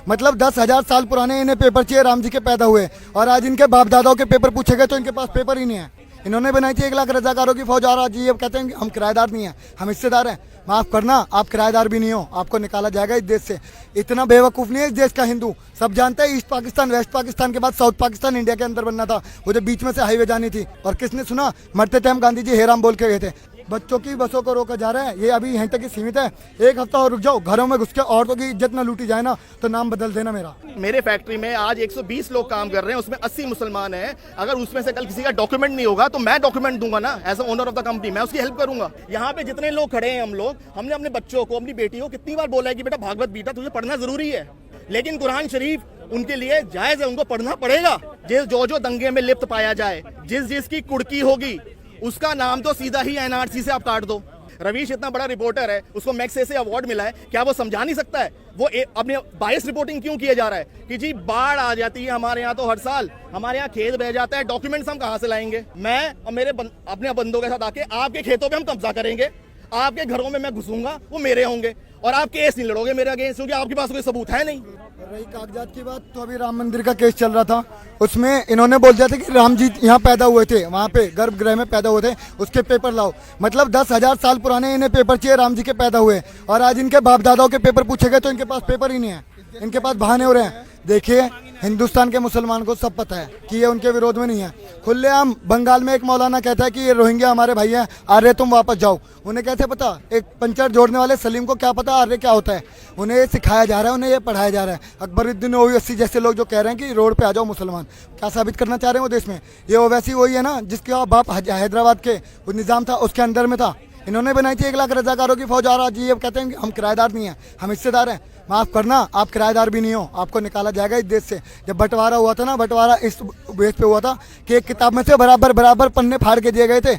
मतलब 10,000 साल पुराने इन्हें पेपर चाहिए राम जी के पैदा हुए, और आज इनके बाप दादाओं के पेपर पूछे गए तो इनके पास पेपर ही नहीं है। इन्होंने बनाई थी 1 लाख रजाकारों की फौज, और आज ये कहते हैं कि हम किराएदार नहीं हैं, हम हिस्सेदार हैं। माफ़ करना, आप किराएदार भी नहीं हो, आपको निकाला जाएगा इस देश से। इतना बेवकूफ़ नहीं है इस देश का हिंदू, सब जानते हैं। ईस्ट पाकिस्तान, वेस्ट पाकिस्तान के बाद साउथ पाकिस्तान इंडिया के अंदर बनना था, वो जो बीच में से हाईवे जानी थी। और किसने सुना? मरते टाइम गांधी जी हेराम बोल के गए थे। बच्चों की बसों को रोका जा रहा है, ये अभी यहीं तक ही सीमित है। 1 हफ्ता और रुक जाओ, घरों में घुस के औरतों की इज्जत ना लूटी जाए ना, तो नाम बदल देना मेरा। मेरे फैक्ट्री में आज 120 लोग काम कर रहे हैं, उसमें 80 मुसलमान हैं। अगर उसमें से कल किसी का डॉक्यूमेंट नहीं होगा तो मैं डॉक्यूमेंट दूंगा ना, as owner of the company मैं उसकी हेल्प करूंगा। यहाँ पे जितने लोग खड़े हैं हम लोग, हमने अपने बच्चों को, अपनी बेटी को कितनी बार बोला है कि बेटा भागवत गीता तुझे पढ़ना जरूरी है, लेकिन कुरान शरीफ उनके लिए जायज है, उनको पढ़ना पड़ेगा। जो दंगे में लिप्त पाया जाए, जिसकी कुड़की होगी उसका नाम तो सीधा ही एनआरसी से आप काट दो। रवीश इतना बड़ा रिपोर्टर है, उसको मैक्स से अवार्ड मिला है, क्या वो समझा नहीं सकता है वो अपने बायस रिपोर्टिंग क्यों किया जा रहा है कि जी बाढ़ आ जाती है हमारे यहाँ तो हर साल, हमारे यहाँ खेत बह जाता है, डॉक्यूमेंट्स हम कहाँ से लाएंगे? मैं और मेरे अपने बंदों के साथ आके आपके खेतों पे हम कब्जा करेंगे, आपके घरों में मैं घुसूंगा, वो मेरे होंगे, और आप केस नहीं लड़ोगे मेरे अगेंस्ट क्योंकि आपके पास कोई सबूत है नहीं। रही कागजात की बात, तो अभी राम मंदिर का केस चल रहा था, उसमें इन्होंने बोल दिया था कि राम जी यहाँ पैदा हुए थे, वहाँ पे गर्भगृह में पैदा हुए थे, उसके पेपर लाओ। मतलब 10,000 साल पुराने इन्हें पेपर चाहिए राम जी के पैदा हुए, और आज इनके बाप दादाओं के पेपर पूछे गए तो इनके पास पेपर ही नहीं है, इनके पास बहाने हो रहे हैं। देखिए, हिंदुस्तान के मुसलमान को सब पता है कि ये उनके विरोध में नहीं है। खुलेआम बंगाल में एक मौलाना कहता है कि ये रोहिंग्या हमारे भाई हैं, आर्य तुम वापस जाओ। उन्हें कैसे पता? एक पंचर जोड़ने वाले सलीम को क्या पता आर्य क्या होता है? उन्हें ये सिखाया जा रहा है, उन्हें ये पढ़ाया जा रहा है। अकबरुद्दीन ओवैसी जैसे लोग जो कह रहे हैं कि रोड पे आ जाओ मुसलमान, क्या साबित करना चाह रहे हैं वो देश में? ये ओवैसी वही है ना जिसके बाप हैदराबाद के वो निज़ाम था उसके अंदर में था। इन्होंने बनाई थी 1 लाख रजाकारों की फौज, और आज ये कहते हैं कि हम किराएदार नहीं हैं, हम हिस्सेदार हैं। माफ़ करना, आप किराएदार भी नहीं हो, आपको निकाला जाएगा इस देश से। जब बंटवारा हुआ था ना, बंटवारा इस बेस पे हुआ था कि एक किताब में से बराबर पन्ने फाड़ के दिए गए थे,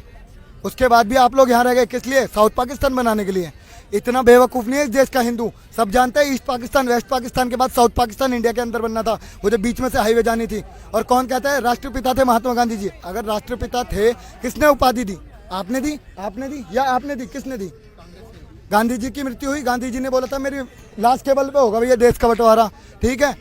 उसके बाद भी आप लोग यहाँ रह गए। किस लिए? साउथ पाकिस्तान बनाने के लिए। इतना बेवकूफ़ नहीं है इस देश का हिंदू, सब जानते हैं। ईस्ट पाकिस्तान, वेस्ट पाकिस्तान के बाद साउथ पाकिस्तान इंडिया के अंदर बनना था, वो जो बीच में से हाईवे जानी थी। और कौन कहता है राष्ट्रपिता थे महात्मा गांधी जी? अगर राष्ट्रपिता थे, किसने उपाधि दी? आपने दी? आपने दी या आपने दी? किसने दी? गांधी जी की मृत्यु हुई, गांधी जी ने बोला था मेरी लाश के बल पे होगा भैया देश का बंटवारा, ठीक है।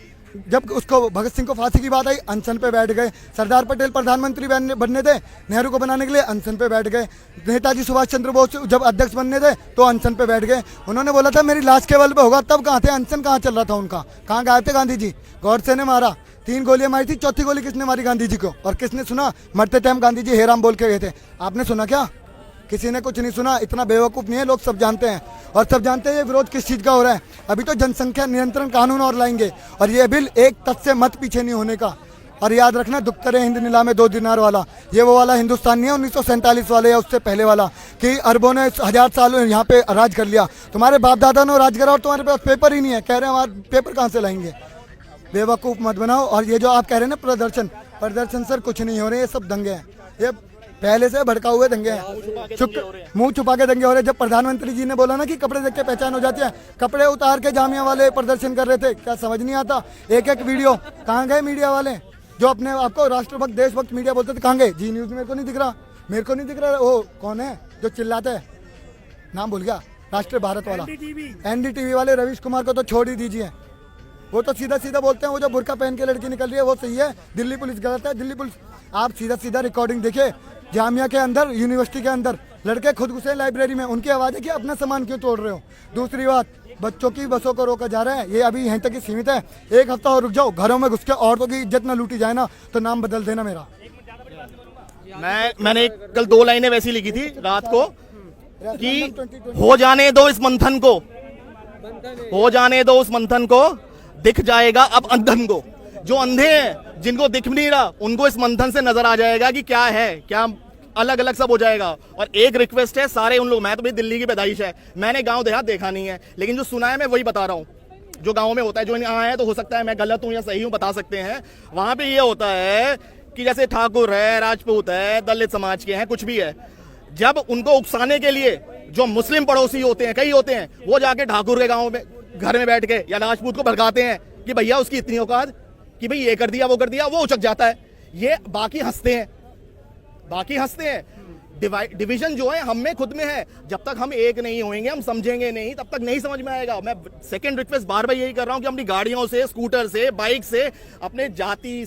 जब उसको भगत सिंह को फांसी की बात आई, अनशन पे बैठ गए। सरदार पटेल प्रधानमंत्री बनने थे, नेहरू को बनाने के लिए अनशन पे बैठ गए। नेताजी सुभाष चंद्र बोस जब अध्यक्ष बनने थे तो अनशन पे बैठ गए। उन्होंने बोला था मेरी लाश के बल पे होगा, तब कहाँ थे? अनशन कहाँ चल रहा था उनका? कहाँ गायब थे गांधी जी? गॉडसे ने मारा, 3 गोलियां मारी थी, चौथी गोली किसने मारी? गांधी जी को। और किसने सुना? मरते टाइम गांधी जी हेराम बोल के गए थे। आपने सुना क्या? किसी ने कुछ नहीं सुना। इतना बेवकूफ़ नहीं है, लोग सब जानते हैं, और सब जानते हैं ये विरोध किस चीज़ का हो रहा है। अभी तो जनसंख्या नियंत्रण कानून और लाएंगे, और ये बिल एक तक से मत पीछे नहीं होने का। और याद रखना, दुख्तरे हिंद नीलामे 2 दिनार वाला, ये वो वाला हिंदुस्तान नहीं है 1947 वाले या उससे पहले वाला कि अरबों ने 1000 साल यहाँ पे राज कर लिया। तुम्हारे बाप दादा ने राज करा और तुम्हारे पास पेपर ही नहीं है, कह रहे हैं हमारे पेपर कहाँ से लाएंगे? बेवकूफ़ मत बनाओ। और ये जो आप कह रहे हैं ना प्रदर्शन सर, कुछ नहीं हो रहे, ये सब दंगे हैं, ये पहले से भड़का हुए दंगे हैं, मुंह छुपा के दंगे हो रहे। जब प्रधानमंत्री जी ने बोला ना कि कपड़े देख के पहचान हो जाती है, कपड़े उतार के जामिया वाले प्रदर्शन कर रहे थे, क्या समझ नहीं आता? एक वीडियो, कहाँ गए मीडिया वाले जो अपने आपको राष्ट्रभक्त देशभक्त मीडिया बोलते थे? कहाँ गए? जी न्यूज़ में मेरे को नहीं दिख रहा, मेरे को नहीं दिख रहा। वो कौन है जो चिल्लाते है? नाम भूल गया, राष्ट्रीय भारत वाला, NDTV वाले रवीश कुमार को तो छोड़ ही दीजिए, वो तो सीधा बोलते हैं। वो जो बुर्का पहन के लड़की निकल रही है वो सही है, दिल्ली पुलिस गलत है। दिल्ली पुलिस, आप सीधा रिकॉर्डिंग देखिए, जामिया के अंदर, यूनिवर्सिटी के अंदर लड़के खुद घुसे लाइब्रेरी में, उनकी आवाज़ है कि अपना सामान क्यों तोड़ रहे हो? दूसरी बात, बच्चों की बसों को रोका जा रहा है, ये अभी यहीं तक ही सीमित है। 1 हफ्ता और रुक जाओ, घरों में घुस के औरतों की इज्जत ना लूटी जाए ना, तो नाम बदल देना मेरा। मैंने कल 2 लाइनें वैसी लिखी थी रात को कि हो जाने दो इस मंथन को, हो जाने दो उस मंथन को, दिख जाएगा अब अंधन को। जो अंधे हैं, जिनको दिख नहीं रहा, उनको इस मंथन से नजर आ जाएगा कि क्या है, क्या अलग अलग सब हो जाएगा। और एक रिक्वेस्ट है सारे उन लोग, मैं तो भाई दिल्ली की पैदाइश है, मैंने गांव देहात देखा नहीं है, लेकिन जो सुना है मैं वही बता रहा हूँ, जो गांव में होता है। जो यहाँ है तो हो सकता है मैं गलत हूँ या सही हूँ, बता सकते हैं। वहां पे ये होता है कि जैसे ठाकुर है, राजपूत है, दलित समाज के हैं, कुछ भी है, जब उनको उकसाने के लिए जो मुस्लिम पड़ोसी होते हैं, कई होते हैं, वो जाके ठाकुर के गाँव में घर में बैठ के या राजपूत को भड़काते हैं कि भैया उसकी इतनी औकात कि भाई ये कर दिया वो कर दिया, वो उचक जाता है। ये बाकी हंसते हैं, बाकी हंसते हैं। डिवीजन जो है हम में खुद में है। जब तक हम एक नहीं होंगे, हम समझेंगे नहीं, तब तक नहीं समझ में आएगा। मैं सेकंड रिक्वेस्ट बार बार यही कर रहा हूं कि अपनी गाड़ियों से, स्कूटर से, बाइक से, अपने जाति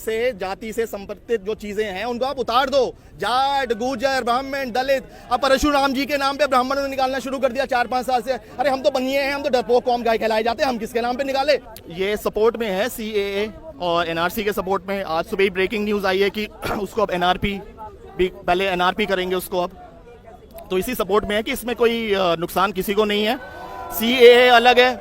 से संपर्कित जो चीजें हैं उनको आप उतार दो। जाट, गुजर, ब्राह्मण, दलित। अब परशुराम जी के नाम पे ब्राह्मणों ने निकालना शुरू कर दिया 4-5 साल से। अरे हम तो बनिए हैं, हम तो डरपोक कौम गाय कहलाए जाते हैं, हम किसके नाम पे निकाले? ये सपोर्ट में है CAA और NRC के सपोर्ट में। आज सुबह ही ब्रेकिंग न्यूज आई है कि उसको अब NRP भी, पहले NRP करेंगे उसको अब, तो इसी सपोर्ट में है कि इसमें कोई नुकसान किसी को नहीं है। CAA अलग है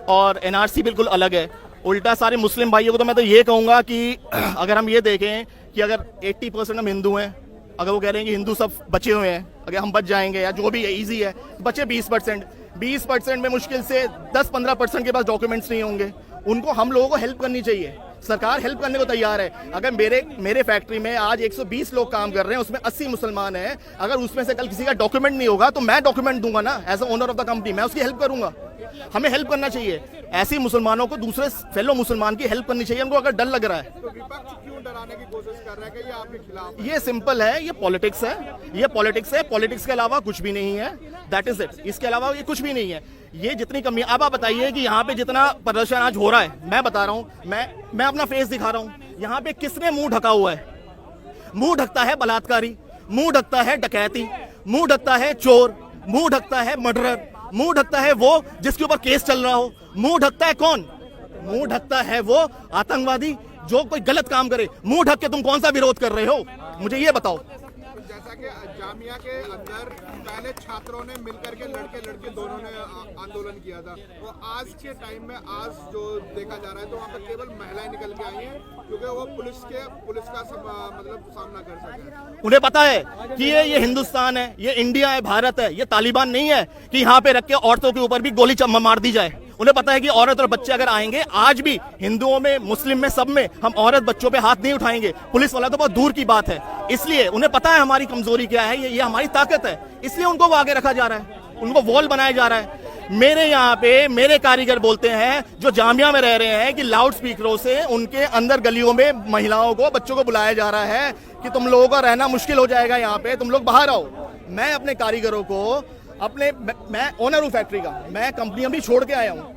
और NRC बिल्कुल अलग है। उल्टा सारे मुस्लिम भाइयों को तो मैं तो ये कहूँगा कि अगर हम ये देखें कि अगर 80% हम हिंदू हैं, अगर वो कह रहे हैं कि हिंदू सब बचे हुए हैं, अगर हम बच जाएंगे या जो भी है ईजी है, बचे 20% में मुश्किल से 10-15% के पास डॉक्यूमेंट्स नहीं होंगे। उनको हम लोगों को हेल्प करनी चाहिए। सरकार हेल्प करने को तैयार है। अगर मेरे फैक्ट्री में आज 120 लोग काम कर रहे हैं, उसमें 80 मुसलमान हैं। अगर उसमें से कल किसी का डॉक्यूमेंट नहीं होगा तो मैं डॉक्यूमेंट दूंगा ना, as a owner of the company. मैं उसकी हेल्प करूंगा। हमें हेल्प करना चाहिए। ऐसी मुसलमानों को दूसरे फेलो मुसलमान की हेल्प करनी चाहिए। उनको अगर डर लग रहा है तो विपक्ष क्यों डराने की कोशिश कर रहा है कि ये आपके खिलाफ? ये सिंपल है, ये पॉलिटिक्स है। ये पॉलिटिक्स है, पॉलिटिक्स के अलावा कुछ भी नहीं है। That is it. इसके अलावा ये कुछ भी नहीं है। ये जितनी कमी, अब आप बताइए कि यहाँ पे जितना प्रदर्शन आज हो रहा है, मैं बता रहा हूँ, मैं अपना फेस दिखा रहा हूँ। यहाँ पे किसने मुंह ढका हुआ है? मुंह ढकता है बलात्कारी, मुंह ढकता है डकैती, मुंह ढकता है चोर, मुंह ढकता है मर्डरर, मुंह ढकता है वो जिसके ऊपर केस चल रहा हो। मुंह ढकता है कौन? मुंह ढकता है वो आतंकवादी जो कोई गलत काम करे। मुंह ढक के तुम कौन सा विरोध कर रहे हो, मुझे ये बताओ। जैसा कि जामिया के अंदर पहले छात्रों ने मिलकर के लड़के दोनों ने आंदोलन किया था, वो आज के टाइम में आज जो देखा जा रहा है तो वहाँ पर केवल महिलाएं निकल के आई हैं क्योंकि वो पुलिस का मतलब सामना कर सके। उन्हें पता है कि ये हिंदुस्तान है, ये इंडिया है, भारत है, ये तालिबान नहीं है कि यहाँ पे रख के औरतों के ऊपर भी गोली मार दी जाए। उन्हें पता है कि औरत और बच्चे अगर आएंगे, आज भी हिंदुओं में, मुस्लिम में, सब में हम औरत बच्चों पे हाथ नहीं उठाएंगे। पुलिस वाला तो बहुत दूर की बात है। इसलिए उन्हें पता है हमारी कमजोरी क्या है, ये हमारी ताकत है। इसलिए उनको वो आगे रखा जा रहा है, उनको वॉल बनाया जा रहा है। मेरे यहाँ पे मेरे कारीगर बोलते हैं जो जामिया में रह रहे हैं कि लाउड स्पीकरों से उनके अंदर गलियों में महिलाओं को, बच्चों को बुलाया जा रहा है कि तुम लोगों का रहना मुश्किल हो जाएगा यहाँ पे, तुम लोग बाहर आओ। मैं अपने कारीगरों को मैं ओनर हूँ फैक्ट्री का, मैं कंपनी भी छोड़ के आया हूँ।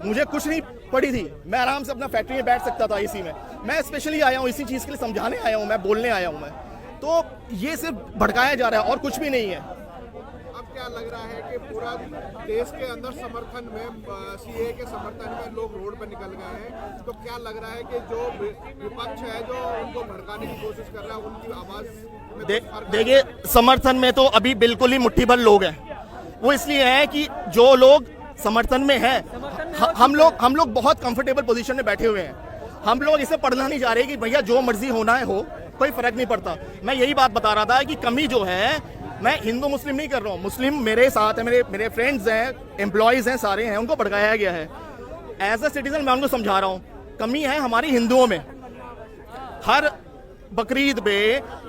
मुझे कुछ नहीं पड़ी थी, मैं आराम से अपना फैक्ट्री में बैठ सकता था इसी में। मैं स्पेशली आया हूँ इसी चीज के लिए, समझाने आया हूँ, मैं बोलने आया हूँ। मैं तो ये सिर्फ भड़काया जा रहा है और कुछ भी नहीं है। अब क्या लग रहा है कि पूरा देश के अंदर समर्थन में, CAA के समर्थन में लोग रोड पर निकल गए हैं, तो क्या लग रहा है कि जो विपक्ष है जो उनको भड़काने की कोशिश कर रहा है, उनकी आवाज देखिए, समर्थन में तो अभी बिल्कुल ही मुट्ठी भर लोग हैं। वो इसलिए है कि जो लोग समर्थन में है, हम लोग बहुत कंफर्टेबल पोजीशन में बैठे हुए हैं। हम लोग इसे पढ़ना नहीं चाह रहे कि भैया जो मर्जी होना है हो, कोई फर्क नहीं पड़ता। मैं यही बात बता रहा था कि कमी जो है, मैं हिंदू मुस्लिम नहीं कर रहा हूँ। मुस्लिम मेरे साथ है, मेरे फ्रेंड्स हैं, एम्प्लॉयज हैं, सारे हैं, उनको भड़काया गया है। एज अ सिटीजन मैं उनको समझा रहा हूँ, कमी है हमारी हिंदुओं में। हर बकरीद पे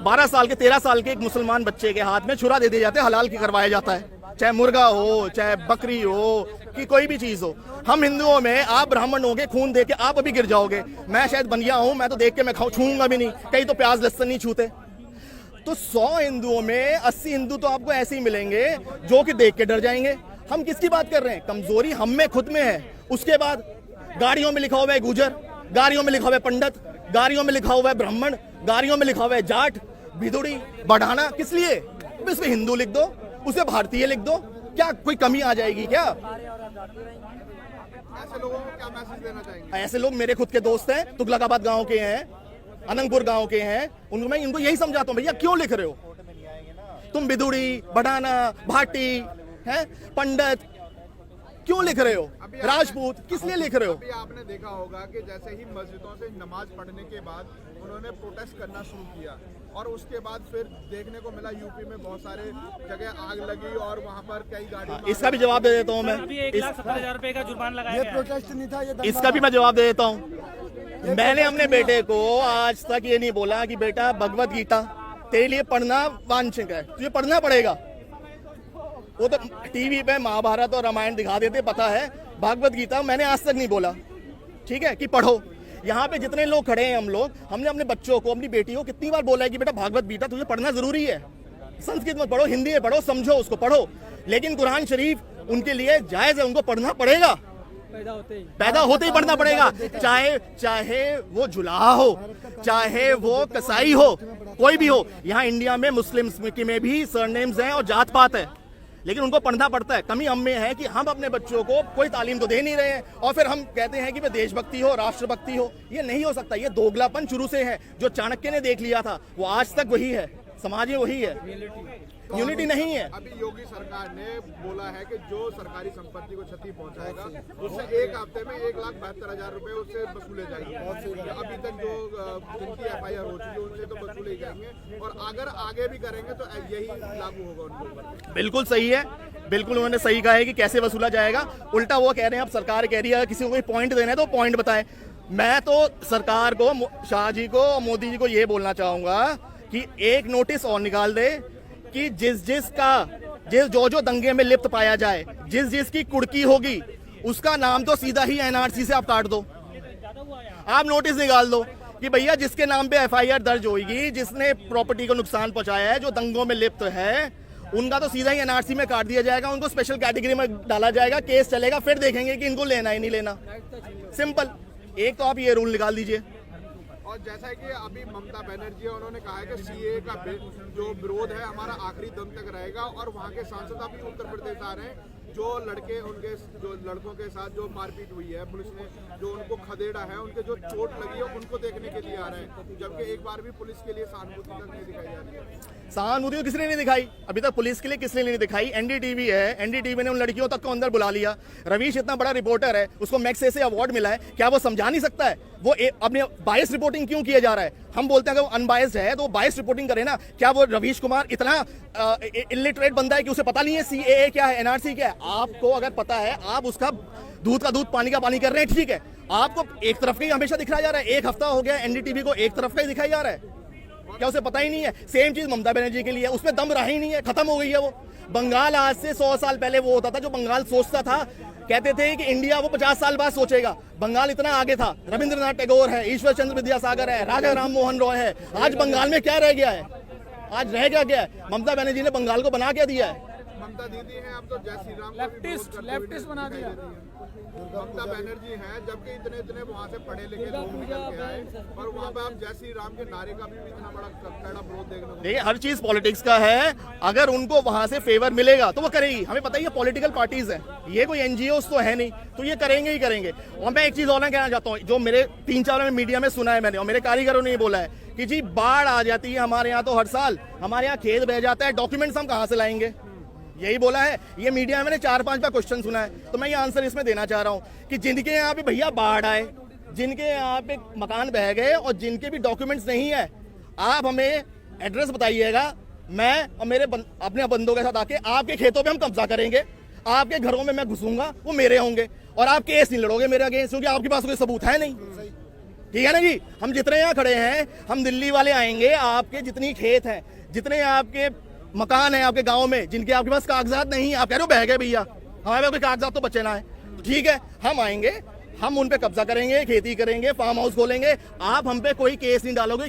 12 साल के 13 साल के एक मुसलमान बच्चे के हाथ में छुरा दे दिए जाते हैं, हलाल की करवाया जाता है, चाहे मुर्गा हो, चाहे बकरी हो, कि कोई भी चीज हो। हम हिंदुओं में, आप ब्राह्मण होगे, खून दे के आप अभी गिर जाओगे। मैं शायद बनिया हूं, मैं तो देख के मैं छूऊंगा भी नहीं, कई तो प्याज लहसुन नहीं छूते। तो 100 हिंदुओं में 80 हिंदू तो आपको ऐसे ही मिलेंगे जो कि देख के डर जाएंगे। हम किसकी बात कर रहे हैं? कमजोरी हम में खुद में है। उसके बाद गाड़ियों में लिखा हुआ है गुजर, गाड़ियों में लिखा हुआ है पंडित, गाड़ियों में लिखा हुआ है ब्राह्मण, गाड़ियों में लिखा हुआ है जाट, भिदुड़ी, बढ़ाना। किस लिए? इसमें हिंदू लिख दो, उसे भारतीय लिख दो, क्या कोई कमी आ जाएगी क्या? ऐसे लोगों को क्या मैसेज देना चाहेंगे? ऐसे लोग मेरे खुद के दोस्त हैं, तुगलकाबाद गांव के हैं, अनंगपुर गांव के हैं। मैं इनको यही समझाता हूँ, भैया क्यों लिख रहे हो तुम बिदुड़ी, बढ़ाना, भाटी, है पंडित, क्यों लिख रहे हो? राजपूत, किस लिए लिख रहे हो? अभी आपने देखा होगा कि जैसे ही मस्जिदों से नमाज पढ़ने के बाद उन्होंने प्रोटेस्ट करना शुरू किया और उसके बाद फिर देखने को मिला यूपी में बहुत सारे जगह आग लगी और वहां पर कई गाड़ी। इसका भी जवाब दे देता हूँ मैं। अभी 1,70,000 रुपए का जुर्माना लगाया ये प्रोटेस्ट नहीं था, ये इसका भी मैं जवाब दे देता हूँ। मैंने अपने बेटे को आज तक ये नहीं बोला कि बेटा भगवत गीता तेरे लिए पढ़ना वांछित है, तुझे पढ़ना पड़ेगा। वो तो टीवी पे महाभारत और रामायण दिखा देते, पता है। भागवत गीता मैंने आज तक नहीं बोला, ठीक है, कि पढ़ो। यहाँ पे जितने लोग खड़े हैं हम लोग, हमने अपने बच्चों को, अपनी बेटी को कितनी बार बोला है कि बेटा भागवत गीता तुझे पढ़ना जरूरी है, संस्कृत में पढ़ो, हिंदी में पढ़ो, समझो उसको पढ़ो, लेकिन कुरान शरीफ उनके लिए जायज है, उनको पढ़ना पड़ेगा, पैदा होते ही पढ़ना पड़ेगा, चाहे वो जुलाहा हो, चाहे वो कसाई हो, कोई भी हो। यहाँ इंडिया में मुस्लिम्स में भी सरनेम्स हैं और जात पात है, लेकिन उनको पढ़ना पड़ता है। कमी हम में है कि हम अपने बच्चों को कोई तालीम तो दे नहीं रहे हैं, और फिर हम कहते हैं कि भाई देशभक्ति हो, राष्ट्रभक्ति हो। ये नहीं हो सकता, ये दोगलापन शुरू से है, जो चाणक्य ने देख लिया था वो आज तक वही है, समाज में वही है, यूनिटी नहीं है। अभी योगी सरकार ने बोला है कि जो सरकारी संपत्ति को क्षति पहुंचाएगा उससे एक हफ्ते में 1,72,000 रुपए उससे वसूले जाएंगे। अभी तक जो जिनकी FIR हो चुकी है उनसे तो वसूले ही जाएंगे, और अगर आगे भी करेंगे तो यही लागू होगा उनके ऊपर। बिल्कुल सही है, बिल्कुल उन्होंने सही कहा है कि कैसे वसूला जाएगा। उल्टा वो कह रहे हैं, अब सरकार कह रही है किसी को कोई पॉइंट देना है तो पॉइंट बताए। मैं तो सरकार को, शाह जी को, मोदी जी को ये बोलना चाहूंगा कि एक नोटिस और निकाल दे कि जो दंगे में लिप्त पाया जाए, जिसकी कुड़की होगी, उसका नाम तो सीधा ही NRC से आप काट दो। आप नोटिस निकाल दो कि भैया जिसके नाम पे FIR दर्ज होगी, जिसने प्रॉपर्टी को नुकसान पहुंचाया है, जो दंगों में लिप्त है, उनका तो सीधा ही NRC में काट दिया जाएगा, उनको स्पेशल कैटेगरी में डाला जाएगा, केस चलेगा, फिर देखेंगे कि इनको लेना है नहीं लेना। सिंपल, एक तो आप ये रूल निकाल दीजिए। और जैसा कि अभी ममता बनर्जी उन्होंने कहा है कि CAA का जो विरोध है हमारा आखिरी दम तक रहेगा, और वहाँ के सांसद अभी उत्तर प्रदेश आ रहे हैं, जो लड़के उनके जो लड़कों के साथ जो मारपीट हुई है, पुलिस ने जो उनको खदेड़ा है, उनके जो चोट लगी है उनको देखने के लिए आ रहे हैं, जबकि एक बार भी पुलिस के लिए सहानुभूति तक नहीं दिखाई जा रही है। सहानुभूति तो किसने नहीं दिखाई अभी तक, पुलिस के लिए किसने नहीं दिखाई। NDTV है, NDTV ने उन लड़कियों तक को अंदर बुला लिया। रवीश इतना बड़ा रिपोर्टर है, उसको मैक्से से अवार्ड मिला है, क्या वो समझा नहीं सकता है वो अपने बायस रिपोर्टिंग क्यों किया जा रहा है? हम बोलते हैं कि वो अनबायस्ड है तो वो बायस रिपोर्टिंग करे ना। क्या वो रवीश कुमार इतना इलिटरेट बंदा है कि उसे पता नहीं है CAA क्या है, NRC क्या है? आपको अगर पता है, आप उसका दूध का दूध पानी का पानी कर रहे हैं, ठीक है। आपको एक तरफ का ही हमेशा दिखाया जा रहा है। एक हफ्ता हो गया NDTV को एक तरफ का ही दिखाया जा रहा है, क्या उसे पता ही नहीं है? सेम चीज ममता बनर्जी के लिए, उसमें दम रहा ही नहीं है, खत्म हो गई है वो। बंगाल आज से 100 साल पहले वो होता था जो बंगाल सोचता था, कहते थे कि इंडिया वो 50 साल बाद सोचेगा। बंगाल इतना आगे था, रविंद्रनाथ टैगोर है, ईश्वर चंद्र विद्यासागर है, राजा राम मोहन रॉय है। आज बंगाल में क्या रह गया है? आज रह गया है? ममता बनर्जी ने बंगाल को बना क्या दिया है? ममता दीदी हैं, अब तो जय श्री राम लेफ्टिस्ट बना दिया। ममता बनर्जी हैं, जबकि इतने इतने वहाँ से पढ़े लिखे लोग निकल के आए, और वहाँ पे आप जय श्री राम के नारे का भी इतना बड़ा कड़ा विरोध देखने को। देखिए, हर चीज पॉलिटिक्स का है। अगर उनको वहां से फेवर मिलेगा तो वो करेगी। हमें पता ही है पॉलिटिकल पार्टीज है, ये कोई NGOs तो है नहीं, तो ये करेंगे ही करेंगे। और मैं एक चीज और कहना चाहता हूँ, जो मेरे 3-4 मीडिया में सुना है मैंने, और मेरे कारीगरों ने बोला है कि जी बाढ़ आ जाती है हमारे यहाँ तो हर साल, हमारे यहाँ खेत बह जाता है, डॉक्यूमेंट्स हम कहाँ से लाएंगे? यही बोला है। ये मीडिया में मैंने 4-5 बार क्वेश्चन सुना है, तो मैं ये आंसर इसमें देना चाह रहा हूँ कि जिनके यहाँ पे भैया बाढ़ आए, जिनके यहाँ पे मकान बह गए और जिनके भी डॉक्यूमेंट्स नहीं है, आप हमें एड्रेस बताइएगा। मैं और मेरे अपने बंदों के साथ आके आपके खेतों पे हम कब्जा करेंगे, आपके घरों में मैं घुसूंगा, वो मेरे होंगे, और आप केस नहीं लड़ोगे मेरे अगेंस्ट, क्योंकि आपके पास कोई सबूत है नहीं। ठीक है ना जी? हम जितने यहाँ खड़े हैं, हम दिल्ली वाले आएंगे, आपके जितनी खेत हैं, जितने आपके मकान है आपके गांव में, जिनके आपके पास कागजात नहीं, आप कह रहे हो बह गए भैया, हमारे पास कोई कागजात तो बचे ना है, ठीक है, हम आएंगे, हम उन पे कब्जा करेंगे, खेती करेंगे, फार्म हाउस खोलेंगे, आप हम पे कोई केस नहीं डालोगे।